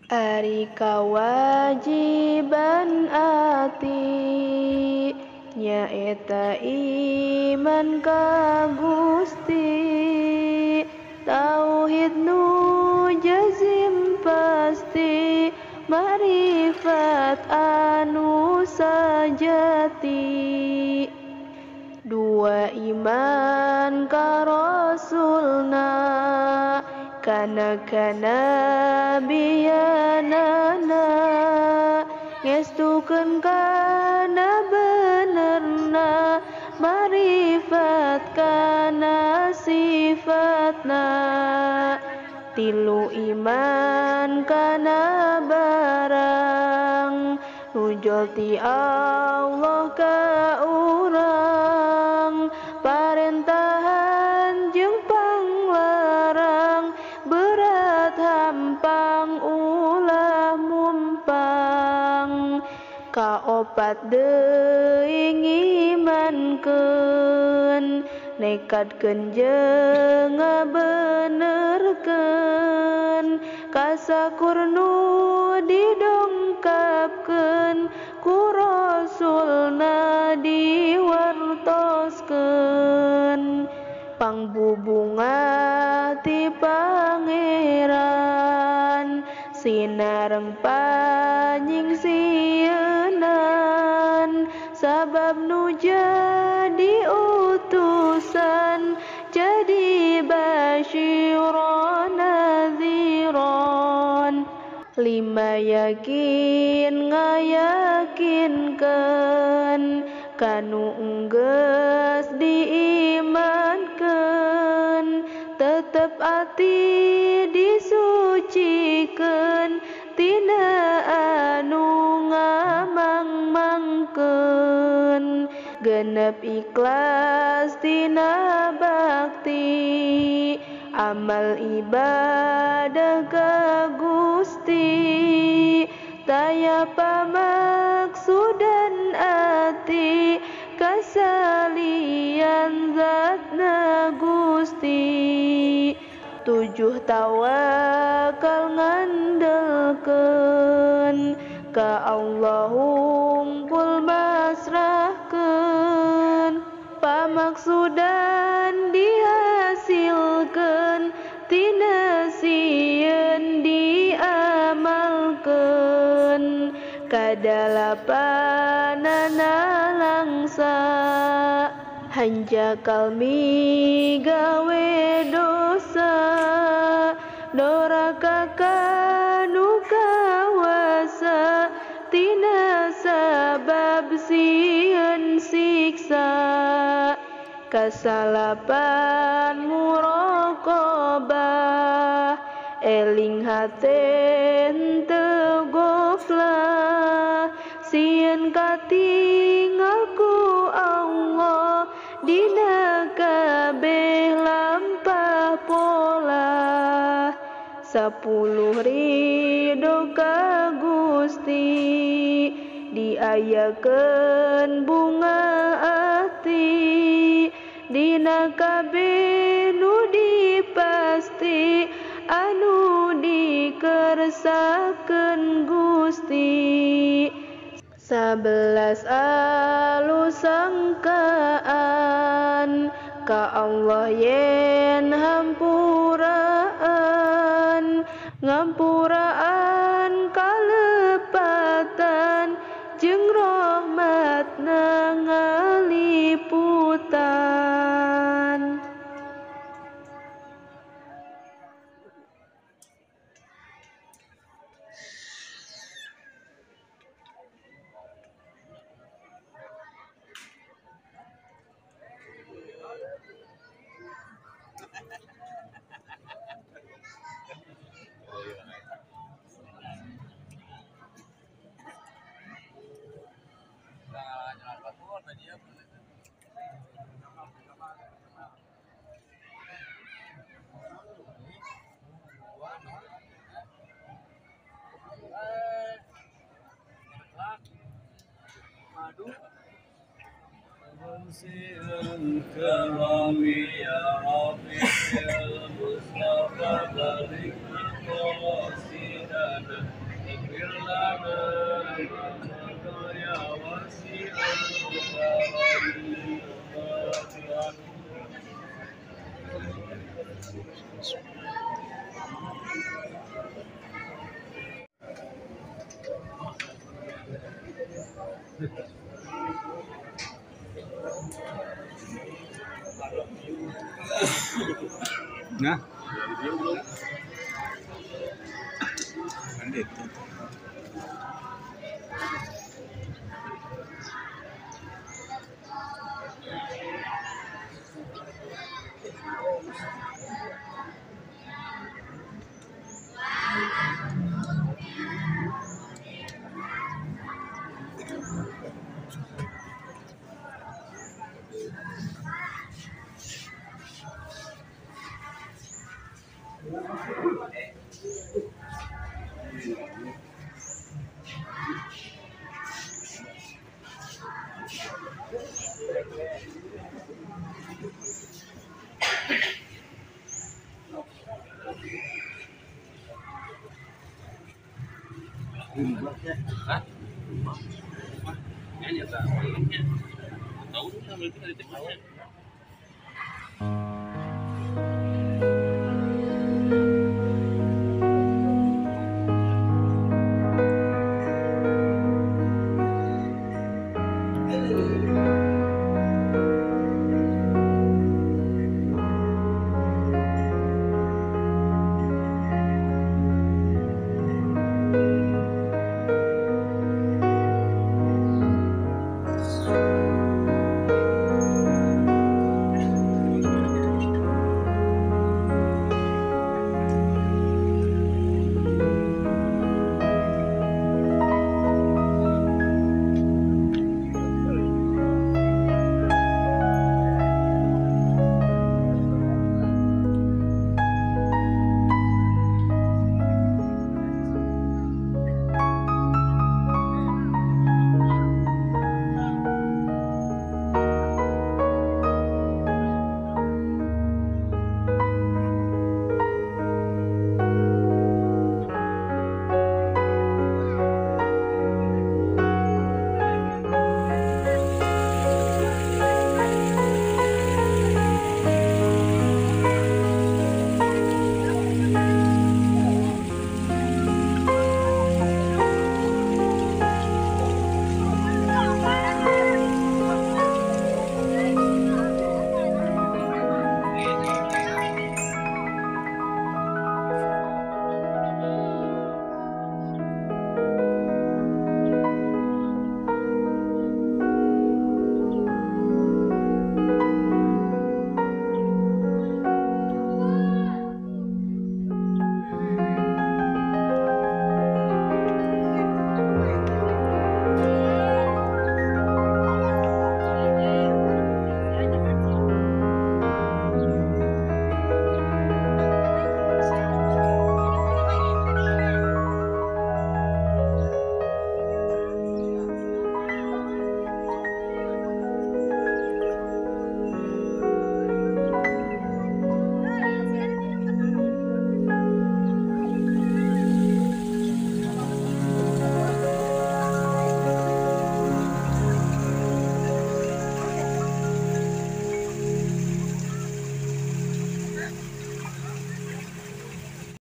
Ari kawajiban ati nyaeta iman ka Gusti, tauhid nu jazim pasti, marifat anu sajati. Dua iman ka Rasulna, kana biyanana, ngestukeun kana benerna, marifat kana sifatna. Tilu iman kana barang nujol ti Allah ka urang, parentahan jeung panglarang, berat hampang ulah mumpang. Kaopat deui ngimankeun, nekadkeun jeung ngabenerkeun, kasakur nu didongkapkeun, ku Rasulna diwartoskeun. Pangbubunga ti Pangeran, sinareng panyingsieunan, sabab nu jadi utusan, jadi basyiron nadhiron. Lima yakin ngayakinkeun, kanu enggeus diimankeun, tetep ati disucikeun, tina anu ngamang-mangkeun. Genep ikhlas tina bakti, amal ibadah ka Gusti, taya pamaksudan ati, kasalian zatna Gusti. 7 tawakal ngandelkeun, ka Allah hungkul masrahkeun, pamaksudan dihasilkeun, tina sieun diamalkeun. Kadalapanana langsa, hanjakal migawe dosa, doraka kanu kawasa, tina sabab sieun siksa. Kasalapan muraqabah, eling hate henteu goflah, sieun katingal ku Allah, dina kabeh lampah pola. 10 ridho ka Gusti, diayakeun bunga ati, dina kabeh nu dipasti, anu dikersakakeun Gusti. 11 alus sangkaan, ka Allah yen hampuraan, ngampuraan kalepatan, jeung rahmatna ngaliputan. الكرم يا ربي المصطفى بارك قاصدنا Nah, kan itu. Hah? Nyanyi tak? Tahu sama itu ada